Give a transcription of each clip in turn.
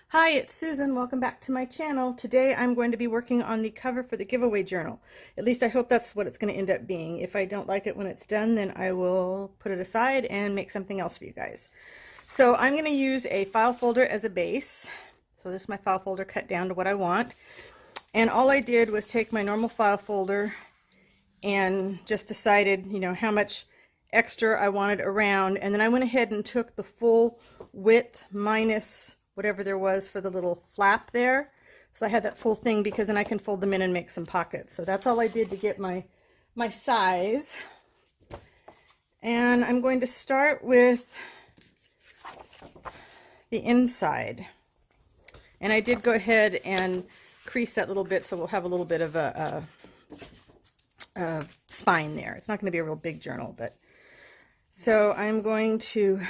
Hi, it's Susan. Welcome back to my channel. Today I'm going to be working on the cover for the giveaway journal. At least I hope that's what it's going to end up being. If I don't like it when it's done, then I will put it aside and make something else for you guys. So I'm going to use a file folder as a base. So this is my file folder cut down to what I want. And all I did was take my normal file folder and just decided, how much extra I wanted around. And then I went ahead and took the full width minus whatever there was for the little flap there. So I had that full thing because then I can fold them in and make some pockets. So that's all I did to get my size. And I'm going to start with the inside. And I did go ahead and crease that little bit so we'll have a little bit of a spine there. It's not going to be a real big journal, but so I'm going to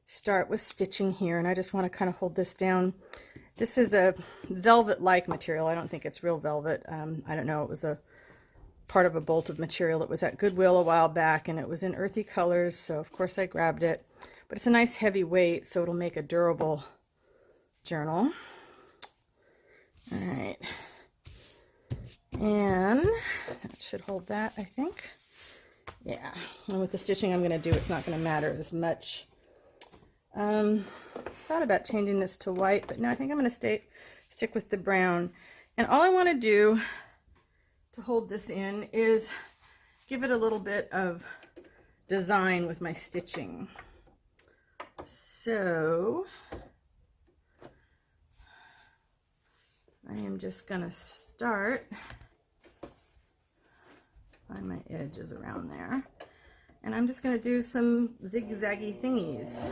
start with stitching here, and I just want to kind of hold this down. This is a velvet-like material. I don't think it's real velvet. I don't know. It was a part of a bolt of material that was at Goodwill a while back, and it was in earthy colors, so of course I grabbed it. But it's a nice heavy weight, so it'll make a durable journal. All right. And that should hold that, I think. Yeah. And with the stitching I'm going to do, it's not going to matter as much. Thought about changing this to white, but no, I think I'm going to stick with the brown. And all I want to do to hold this in is give it a little bit of design with my stitching. So I am just going to start, find my edges around there. And I'm just going to do some zigzaggy thingies.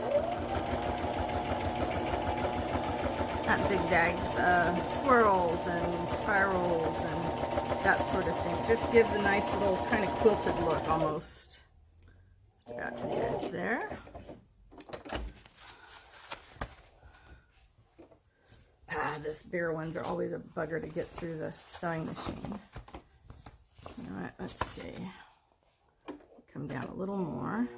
Not zigzags, swirls and spirals and that sort of thing. It just gives a nice little kind of quilted look almost. Just about to the edge there. This bare ones are always a bugger to get through the sewing machine. You know what? Let's see. Come down a little more.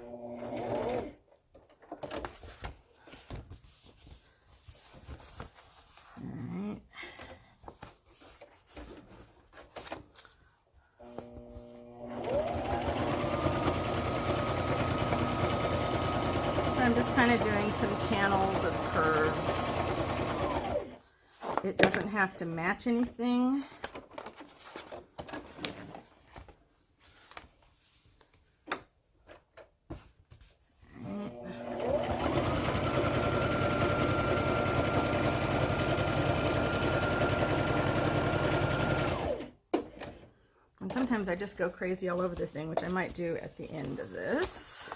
Alright. So I'm just kind of doing some channels of curves. It doesn't have to match anything. And sometimes I just go crazy all over the thing, which I might do at the end of this.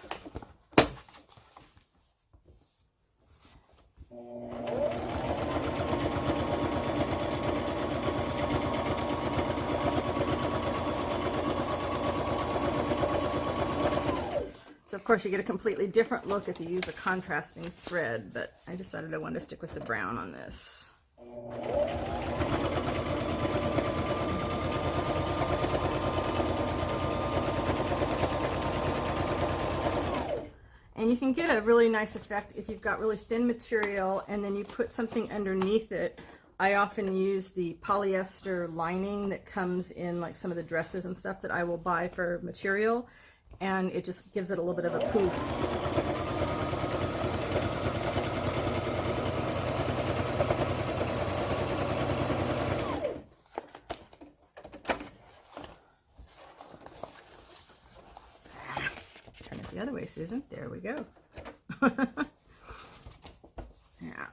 So of course you get a completely different look if you use a contrasting thread, but I decided I wanted to stick with the brown on this. And you can get a really nice effect if you've got really thin material and then you put something underneath it. I often use the polyester lining that comes in like some of the dresses and stuff that I will buy for material, and it just gives it a little bit of a poof. Turn it the other way, Susan. There we go. Yeah.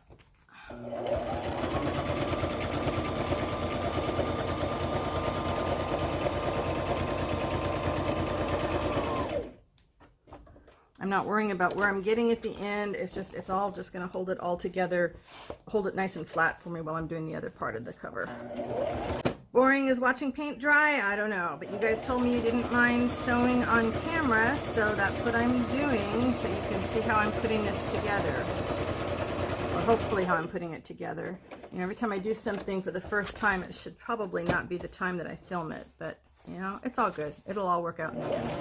I'm not worrying about where I'm getting at the end. It's all just going to hold it all together, hold it nice and flat for me while I'm doing the other part of the cover. Boring as watching paint dry? I don't know, but you guys told me you didn't mind sewing on camera, so that's what I'm doing, so you can see how I'm putting this together. Or hopefully how I'm putting it together. You know, every time I do something for the first time, it should probably not be the time that I film it, but, you know, it's all good. It'll all work out in the end.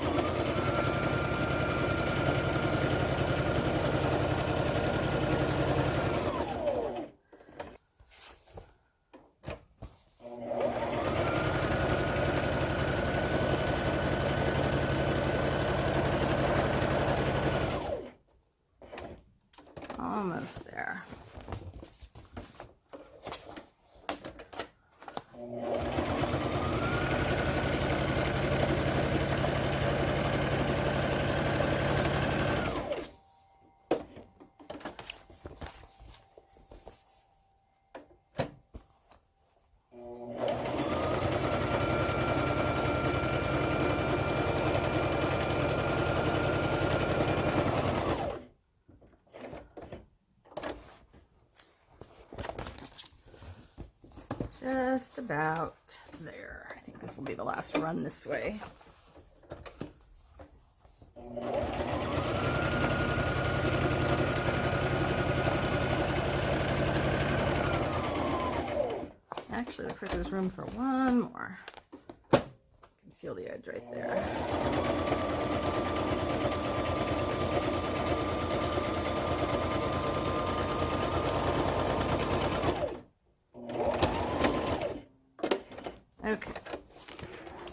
almost there. Just about there. I think this will be the last run this way. Actually, looks like there's room for one more. You can feel the edge right there. Okay,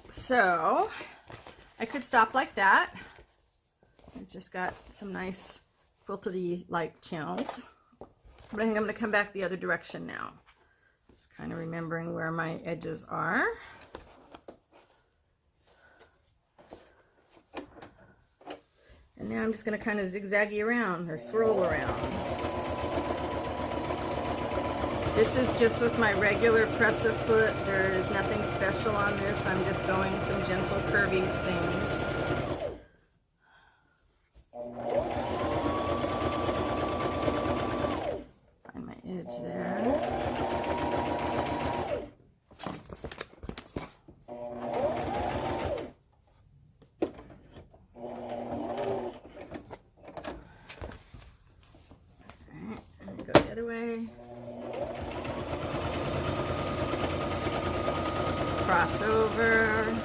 so I could stop like that. I've just got some nice quilted like channels, but I think I'm going to come back the other direction now. Just kind of remembering where my edges are. And now I'm just going to kind of zigzaggy around or swirl around. This is just with my regular presser foot. There is nothing special on this. I'm just going some gentle curvy things. Find my edge there. Alright, and go the other way. Cross over.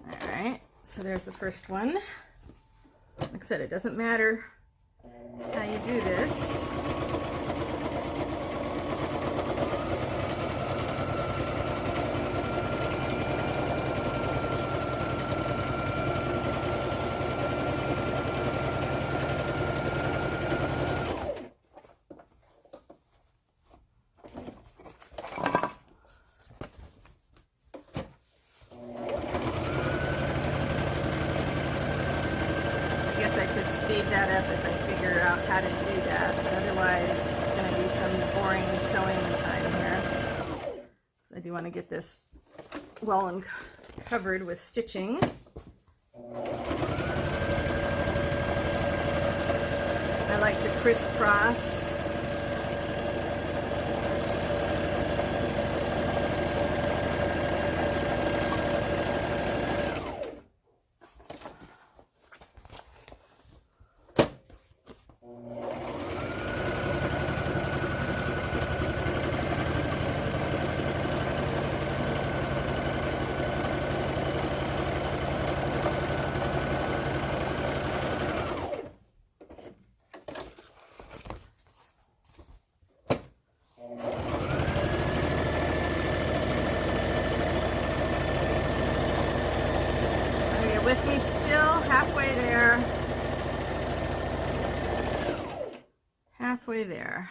All right, so there's the first one. Like I said, it doesn't matter how you do this. I could speed that up if I figure out how to do that, but otherwise it's going to be some boring sewing time here. So I do want to get this well covered with stitching. I like to crisscross. With me still, halfway there. Halfway there.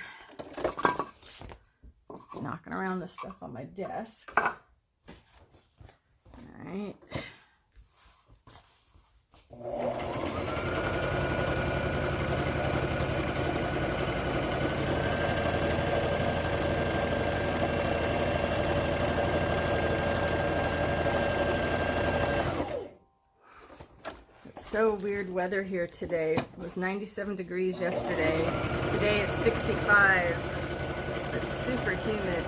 Knocking around the stuff on my desk. All right. So weird weather here today. It was 97 degrees yesterday. Today it's 65. It's super humid.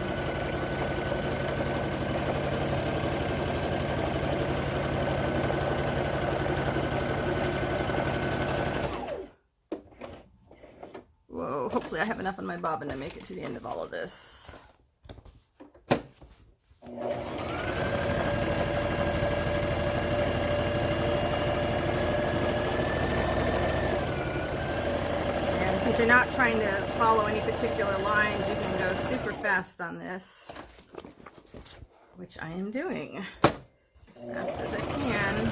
Whoa, hopefully I have enough on my bobbin to make it to the end of all of this. If you're not trying to follow any particular lines, you can go super fast on this, which I am doing as fast as I can.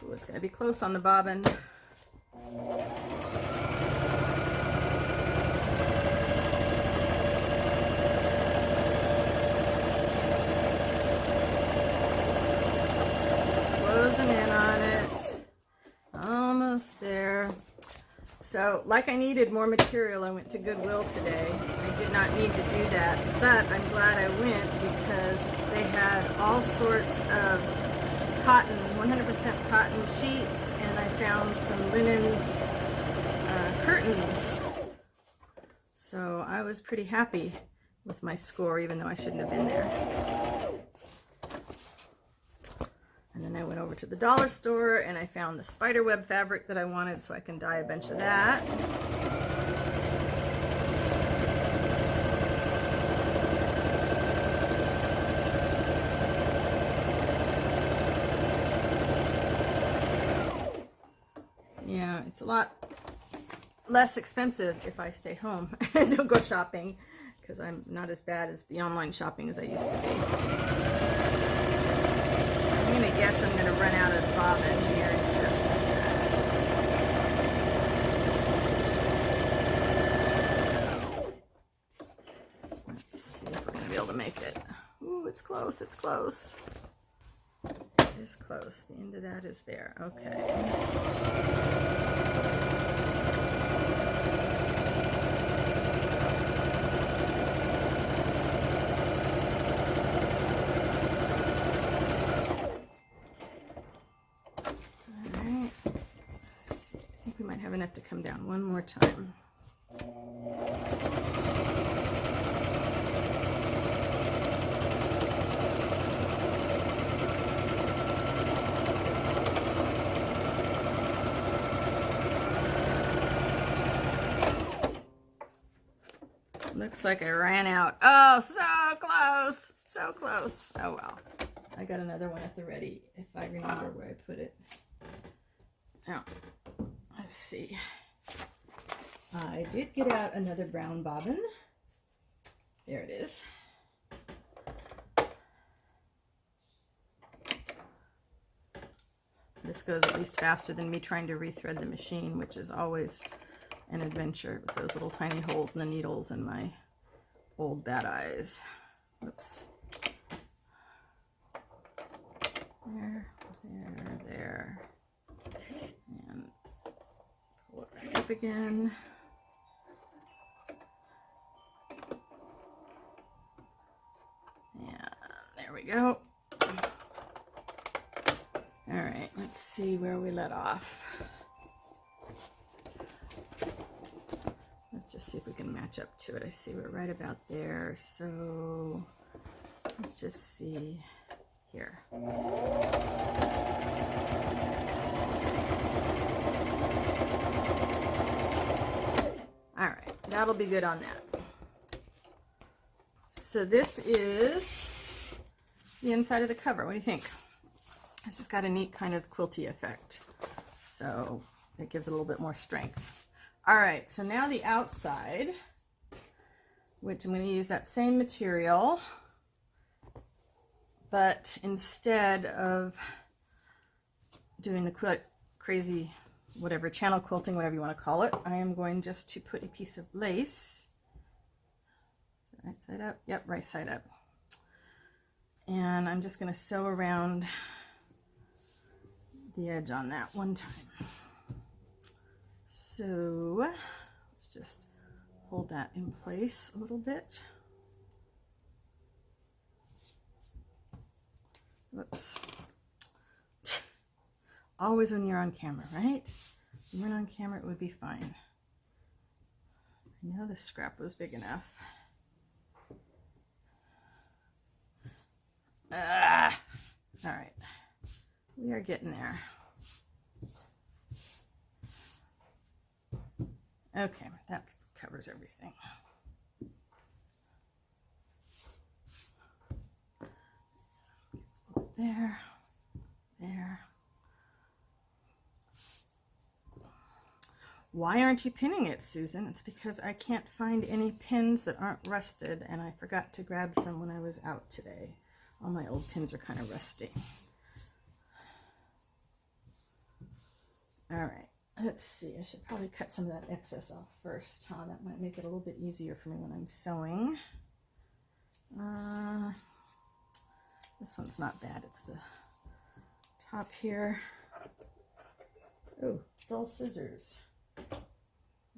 Ooh, it's going to be close on the bobbin. Closing in on it. Almost there. So, like I needed more material, I went to Goodwill today. I did not need to do that, but I'm glad I went because they had all sorts of cotton, 100% cotton sheets, and I found some linen curtains. So I was pretty happy with my score, even though I shouldn't have been there. And then I went over to the dollar store and I found the spiderweb fabric that I wanted, so I can dye a bunch of that. Yeah, it's a lot less expensive if I stay home and don't go shopping, because I'm not as bad as the online shopping as I used to be. I'm going to guess I'm going to run out of bobbin here in just a sec. Let's see if we're going to be able to make it. Ooh, it's close, it's close. It is close. The end of that is there. Okay. Enough to come down one more time. Looks like I ran out. Oh, so close, so close. Oh well, I got another one at the ready if I remember where I put it. Oh. Let's see. I did get out another brown bobbin. There it is. This goes at least faster than me trying to rethread the machine, which is always an adventure with those little tiny holes in the needles and my old bad eyes. Oops. There, there, there. And pull it back up again. Yeah, there we go. All right, let's see where we let off. Let's just see if we can match up to it. I see we're right about there. So let's just see here. All right, that'll be good on that. So this is the inside of the cover. What do you think? It's just got a neat kind of quilty effect. So it gives it a little bit more strength. All right, so now the outside, which I'm going to use that same material, but instead of doing the crazy, whatever, channel quilting, whatever you want to call it, I am going just to put a piece of lace. Right side up? Yep, right side up. And I'm just going to sew around the edge on that one time. So let's just hold that in place a little bit. Whoops. Always when you're on camera, right? If you weren't on camera, it would be fine. I know the scrap was big enough. All right, we are getting there. Okay, that covers everything. There, there. Why aren't you pinning it, Susan? It's because I can't find any pins that aren't rusted, and I forgot to grab some when I was out today. All my old pins are kind of rusty. All right, let's see. I should probably cut some of that excess off first, huh? That might make it a little bit easier for me when I'm sewing. This one's not bad. It's the top here. Oh, dull scissors.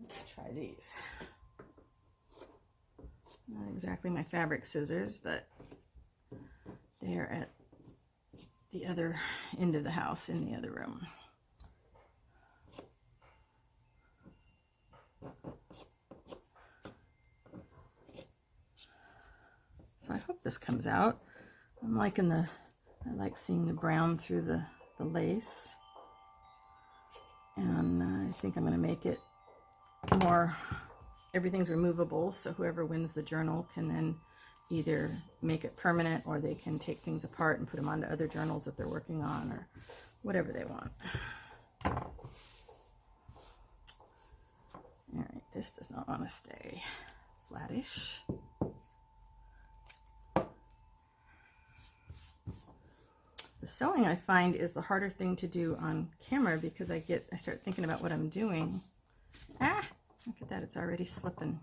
Let's try these. Not exactly my fabric scissors, but they're at the other end of the house in the other room. So I hope this comes out. I'm liking I like seeing the brown through the lace. And I think I'm going to make it more, everything's removable, so whoever wins the journal can then either make it permanent, or they can take things apart and put them onto other journals that they're working on, or whatever they want. All right, this does not want to stay flattish. The sewing, I find, is the harder thing to do on camera because I start thinking about what I'm doing. Ah, look at that, it's already slipping.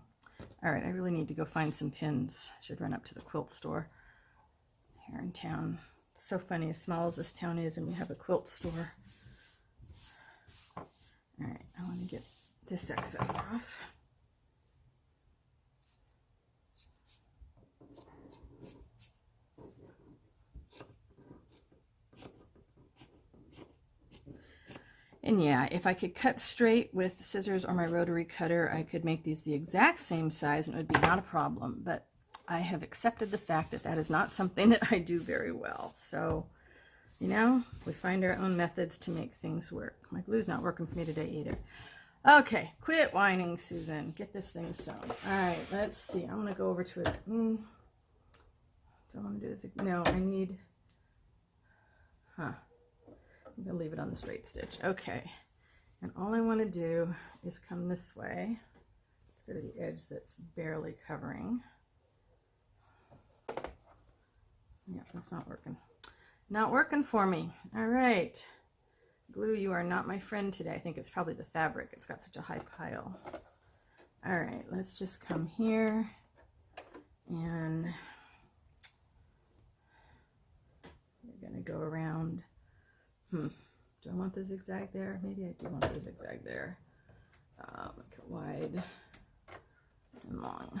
All right, I really need to go find some pins. I should run up to the quilt store here in town. It's so funny, as small as this town is, and we have a quilt store. All right, I want to get this excess off. And yeah, if I could cut straight with scissors or my rotary cutter, I could make these the exact same size and it would be not a problem. But I have accepted the fact that that is not something that I do very well. So, you know, we find our own methods to make things work. My glue's not working for me today either. Okay, quit whining, Susan. Get this thing sewn. All right, let's see. I'm going to go over to it. Do I want to do this? No, I need... I'm going to leave it on the straight stitch. Okay. And all I want to do is come this way. Let's go to the edge that's barely covering. Yeah, that's not working. Not working for me. All right. Glue, you are not my friend today. I think it's probably the fabric. It's got such a high pile. All right, let's just come here and we're going to go around. Do I want the zigzag there? Maybe I do want the zigzag there. Make it wide and long.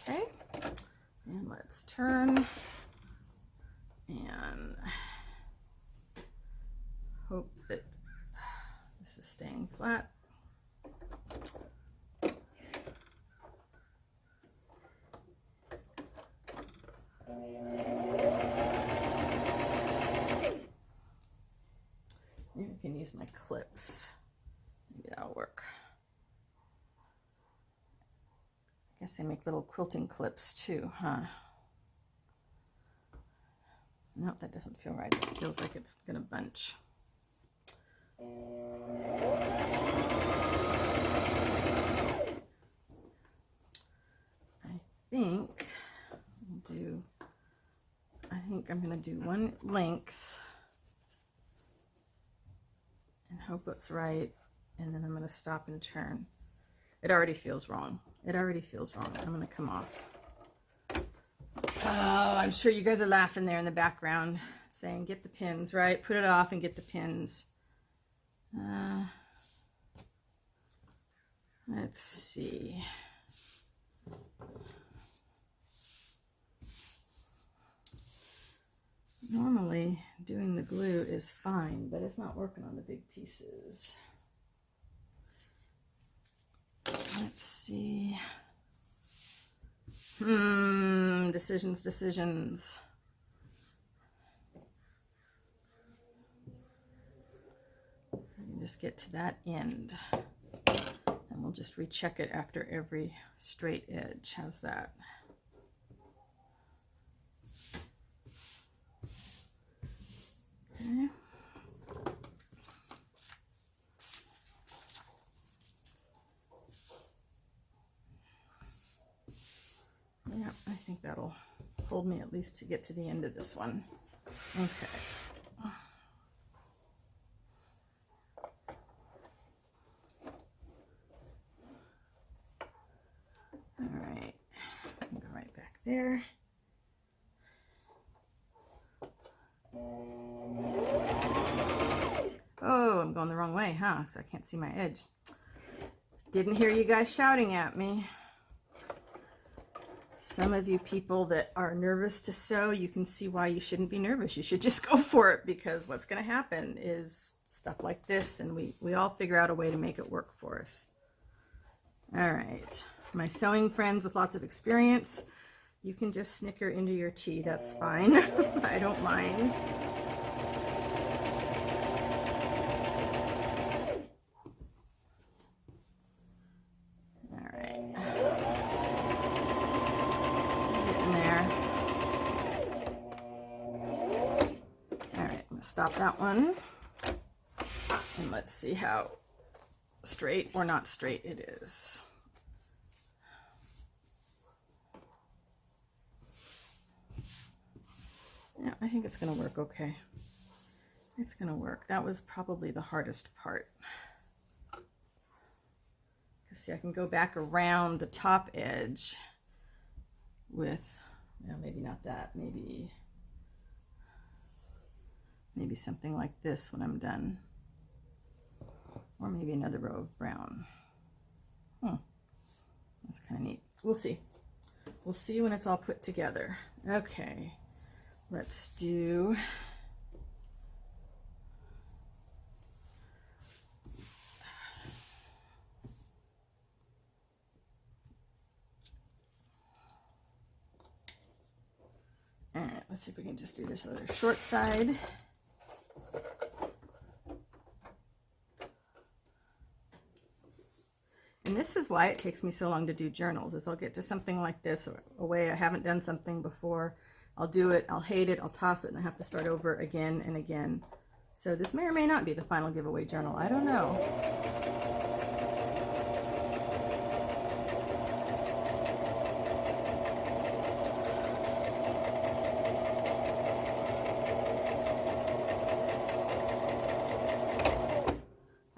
Okay, and let's turn and hope that this is staying flat. Maybe I can use my clips. Maybe that'll work. I guess they make little quilting clips too, huh? Nope, that doesn't feel right. It feels like it's gonna bunch. I think I'm gonna do one length and hope it's right, and then I'm gonna stop and turn. It already feels wrong. It already feels wrong. I'm gonna come off. Oh, I'm sure you guys are laughing there in the background, saying, get the pins, right? Put it off and get the pins. Let's see. Normally doing the glue is fine, but it's not working on the big pieces. Let's see. Decisions. Just get to that end, and we'll just recheck it after every straight edge. How's that? Okay. Yeah, I think that'll hold me at least to get to the end of this one. Okay. All right, go right back there. Oh, I'm going the wrong way, huh? Because I can't see my edge. Didn't hear you guys shouting at me. Some of you people that are nervous to sew, you can see why you shouldn't be nervous. You should just go for it, because what's going to happen is stuff like this, and we all figure out a way to make it work for us. All right, my sewing friends with lots of experience, you can just snicker into your tea. That's fine. I don't mind. Stop that one, and let's see how straight or not straight it is. Yeah, I think it's going to work okay. It's going to work. That was probably the hardest part. See, I can go back around the top edge with, well, maybe not that, maybe something like this when I'm done, or maybe another row of brown. That's kind of neat. We'll see when it's all put together. Okay, let's do all right, let's see if we can just do this other short side. And this is why it takes me so long to do journals, is I'll get to something like this, a way I haven't done something before. I'll do it, I'll hate it, I'll toss it, and I have to start over again and again. So this may or may not be the final giveaway journal. I don't know.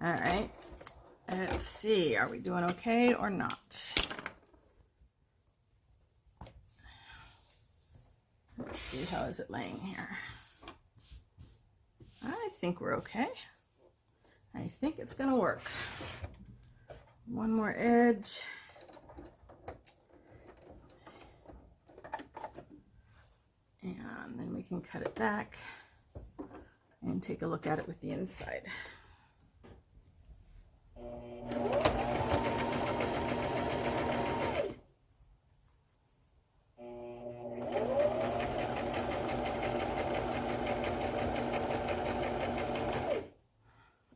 All right. Let's see, are we doing okay or not? Let's see, how is it laying here? I think we're okay. I think it's gonna work. One more edge. And then we can cut it back and take a look at it with the inside.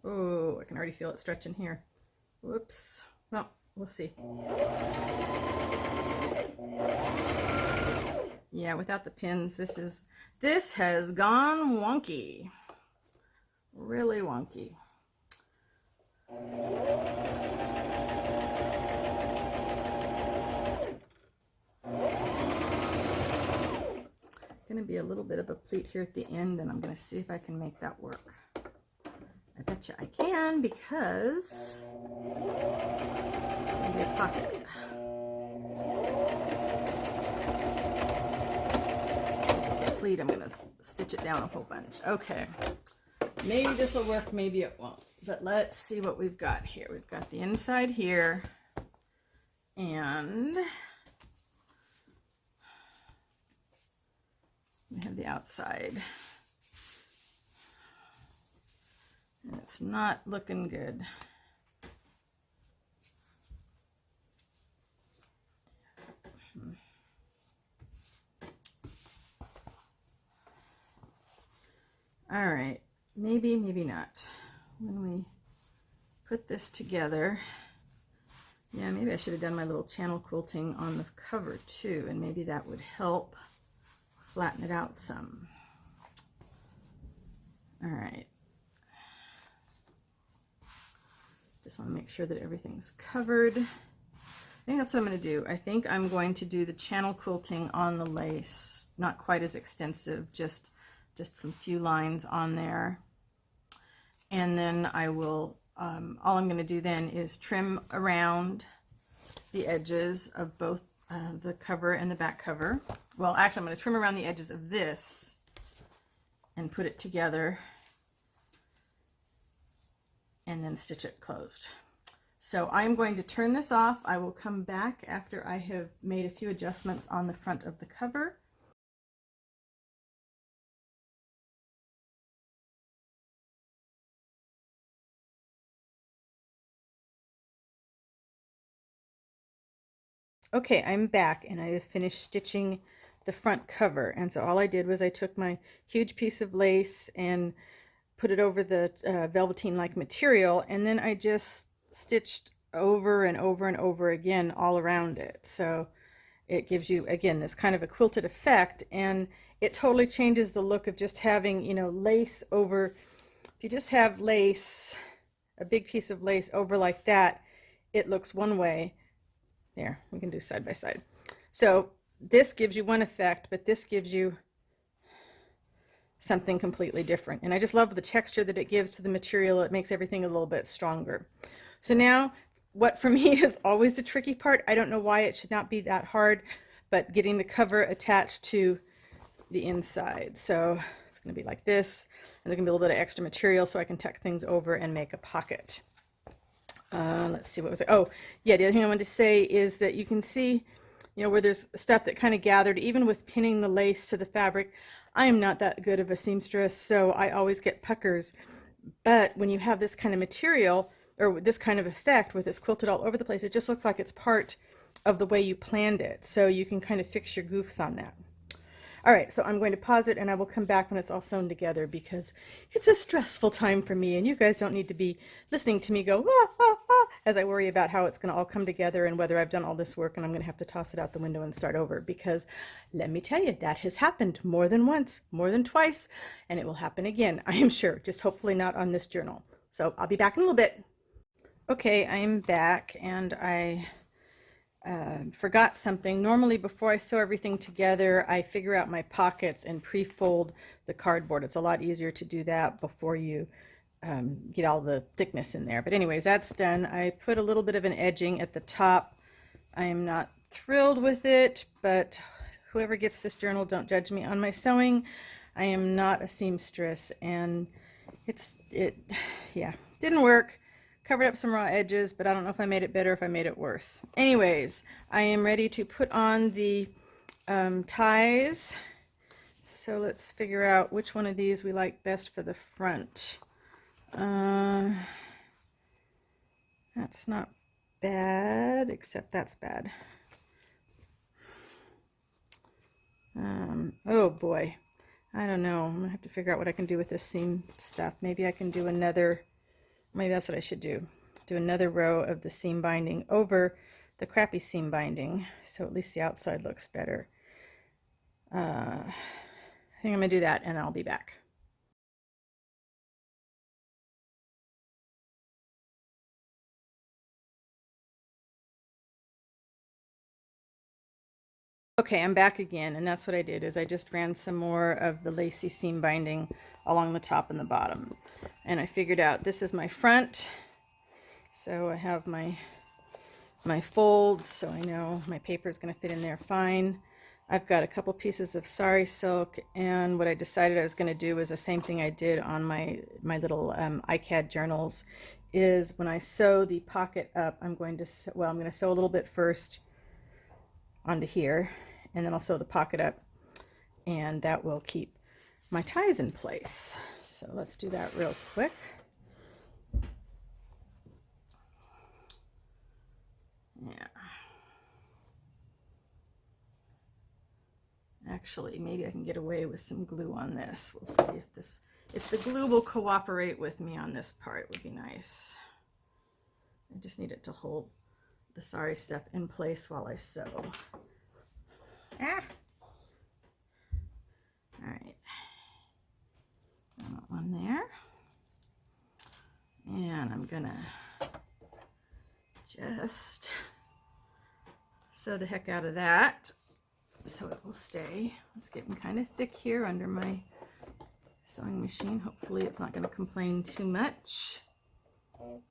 Oh, I can already feel it stretching here. Whoops. Well, we'll see. Yeah, without the pins, this has gone wonky. Really wonky. Going to be a little bit of a pleat here at the end, and I'm going to see if I can make that work. I bet you I can, because it's going to be a pocket. If it's a pleat, I'm going to stitch it down a whole bunch. Okay, maybe this will work, maybe it won't, but let's see what we've got here. We've got the inside here, and we have the outside. And it's not looking good. All right, maybe, maybe not. When we put this together, yeah, maybe I should have done my little channel quilting on the cover too, and maybe that would help flatten it out some. All right. Just want to make sure that everything's covered. I think that's what I'm going to do. I think I'm going to do the channel quilting on the lace, not quite as extensive, just some few lines on there. And then I will, all I'm going to do then is trim around the edges of both the cover and the back cover. Well, actually, I'm going to trim around the edges of this and put it together and then stitch it closed. So I'm going to turn this off. I will come back after I have made a few adjustments on the front of the cover. Okay, I'm back and I have finished stitching the front cover. And so all I did was I took my huge piece of lace and put it over the velveteen-like material, and then I just stitched over and over and over again all around it. So it gives you, again, this kind of a quilted effect, and it totally changes the look of just having, you know, lace over. If you just have lace, a big piece of lace over like that, it looks one way. There, we can do side by side. So this gives you one effect, but this gives you something completely different. And I just love the texture that it gives to the material. It makes everything a little bit stronger. So now, what for me is always the tricky part, I don't know why it should not be that hard, but getting the cover attached to the inside. So it's going to be like this, and there's going to be a little bit of extra material so I can tuck things over and make a pocket. Let's see, what was it? Oh, yeah, the other thing I wanted to say is that you can see, you know, where there's stuff that kind of gathered, even with pinning the lace to the fabric. I am not that good of a seamstress, so I always get puckers. But when you have this kind of material, or this kind of effect with this quilted all over the place, it just looks like it's part of the way you planned it. So you can kind of fix your goofs on that. All right, so I'm going to pause it and I will come back when it's all sewn together, because it's a stressful time for me, and you guys don't need to be listening to me go, ah, ah, ah, as I worry about how it's going to all come together and whether I've done all this work and I'm going to have to toss it out the window and start over, because let me tell you, that has happened more than once, more than twice, and it will happen again, I am sure, just hopefully not on this journal. So I'll be back in a little bit. Okay, I am back, and I forgot something. Normally, before I sew everything together, I figure out my pockets and pre-fold the cardboard. It's a lot easier to do that before you get all the thickness in there. But anyways, that's done. I put a little bit of an edging at the top. I am not thrilled with it, but whoever gets this journal, don't judge me on my sewing. I am not a seamstress, and yeah, didn't work. Covered up some raw edges, but I don't know if I made it better, if I made it worse. Anyways, I am ready to put on the ties. So let's figure out which one of these we like best for the front. That's not bad, except that's bad. Oh boy, I don't know. I'm gonna have to figure out what I can do with this seam stuff. Maybe I can do another. Maybe that's what I should do. Do another row of the seam binding over the crappy seam binding, so at least the outside looks better. I think I'm gonna do that, and I'll be back. Okay, I'm back again, and that's what I did, is I just ran some more of the lacy seam binding along the top and the bottom. And I figured out this is my front. So I have my folds, so I know my paper is going to fit in there fine. I've got a couple pieces of sari silk, and what I decided I was going to do was the same thing I did on my little iCAD journals, is when I sew the pocket up, I'm going to sew a little bit first onto here, and then I'll sew the pocket up, and that will keep my ties in place. So let's do that real quick. Yeah. Actually, maybe I can get away with some glue on this. We'll see if the glue will cooperate with me on this part. It would be nice. I just need it to hold the sari stuff in place while I sew. Ah! All right. I want one there. And I'm gonna just sew the heck out of that so it will stay. It's getting kind of thick here under my sewing machine. Hopefully it's not going to complain too much. I'm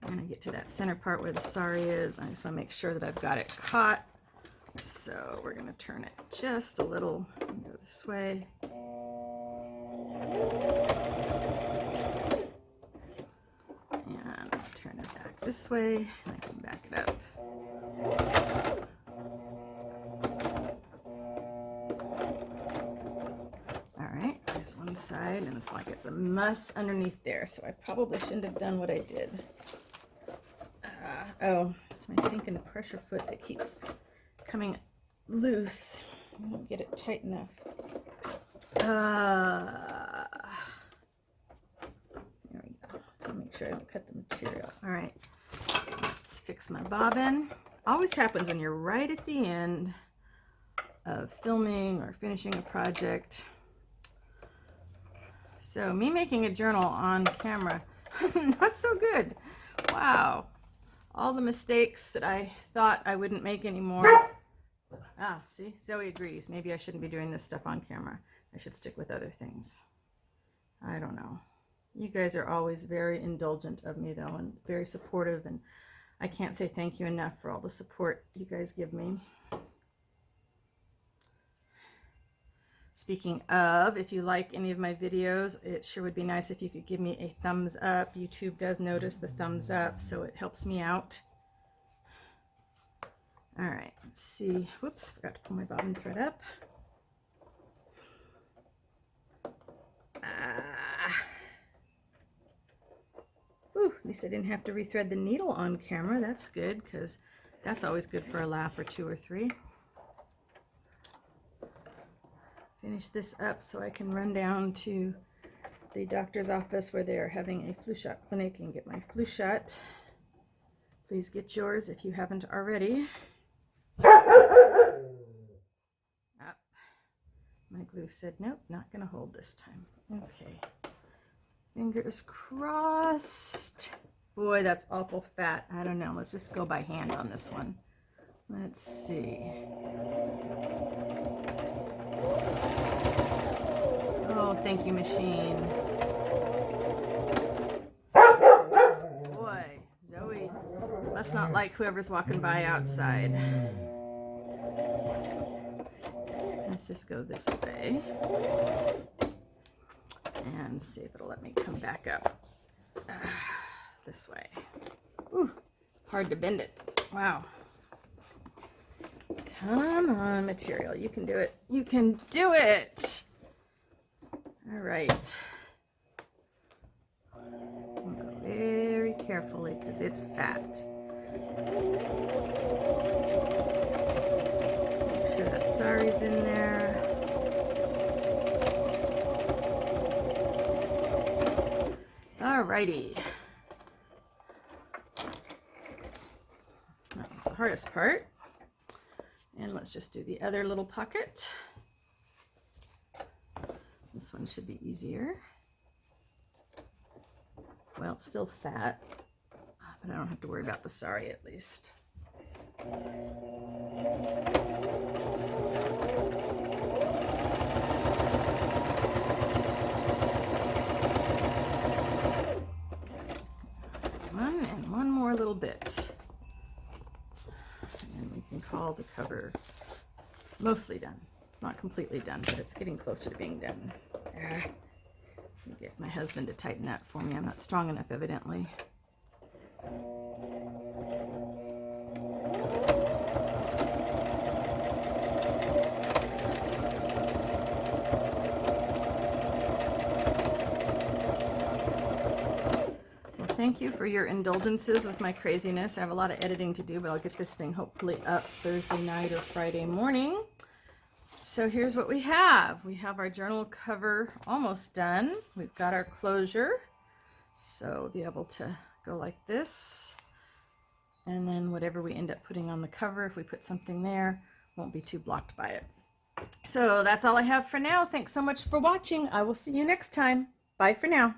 going to get to that center part where the sari is. I just want to make sure that I've got it caught. So we're going to turn it just a little, go this way. And turn it back this way, and I can back it up. All right, there's one side, and it's like it's a mess underneath there, so I probably shouldn't have done what I did. Oh, it's my sinking pressure foot that keeps coming loose. I don't get it tight enough. There we go. So make sure I don't cut the material. All right, let's fix my bobbin. Always happens when you're right at the end of filming or finishing a project. So me making a journal on camera, not so good. Wow. All the mistakes that I thought I wouldn't make anymore. Ah, see, Zoe agrees. Maybe I shouldn't be doing this stuff on camera. I should stick with other things. I don't know. You guys are always very indulgent of me though, and very supportive, and I can't say thank you enough for all the support you guys give me. Speaking of, if you like any of my videos, it sure would be nice if you could give me a thumbs up. YouTube does notice the thumbs up, so it helps me out. All right, let's see. Whoops, forgot to pull my bobbin thread up. At least I didn't have to rethread the needle on camera. That's good, because that's always good for a laugh or two or three. Finish this up so I can run down to the doctor's office where they are having a flu shot clinic and get my flu shot. Please get yours if you haven't already. Oh, my glue said nope, not gonna hold this time. Okay, fingers crossed. Boy, that's awful fat. I don't know, let's just go by hand on this one. Let's see. Oh, thank you, machine. Boy, Zoe must not like whoever's walking by outside. Let's just go this way and see if it'll let me come back up this way. Ooh, hard to bend it. Wow. Come on, material. You can do it. You can do it. All right. I'll go very carefully because it's fat. Let's make sure that sari's in there. All righty. That was the hardest part. And let's just do the other little pocket. This one should be easier. Well, it's still fat, but I don't have to worry about the sari at least. One and one more little bit. And we can call the cover mostly done. Not completely done, but it's getting closer to being done. Let me get my husband to tighten that for me. I'm not strong enough, evidently. Come Thank you for your indulgences with my craziness. I have a lot of editing to do, but I'll get this thing hopefully up Thursday night or Friday morning. So here's what we have. We have our journal cover almost done. We've got our closure. So we'll be able to go like this. And then whatever we end up putting on the cover, if we put something there, won't be too blocked by it. So that's all I have for now. Thanks so much for watching. I will see you next time. Bye for now.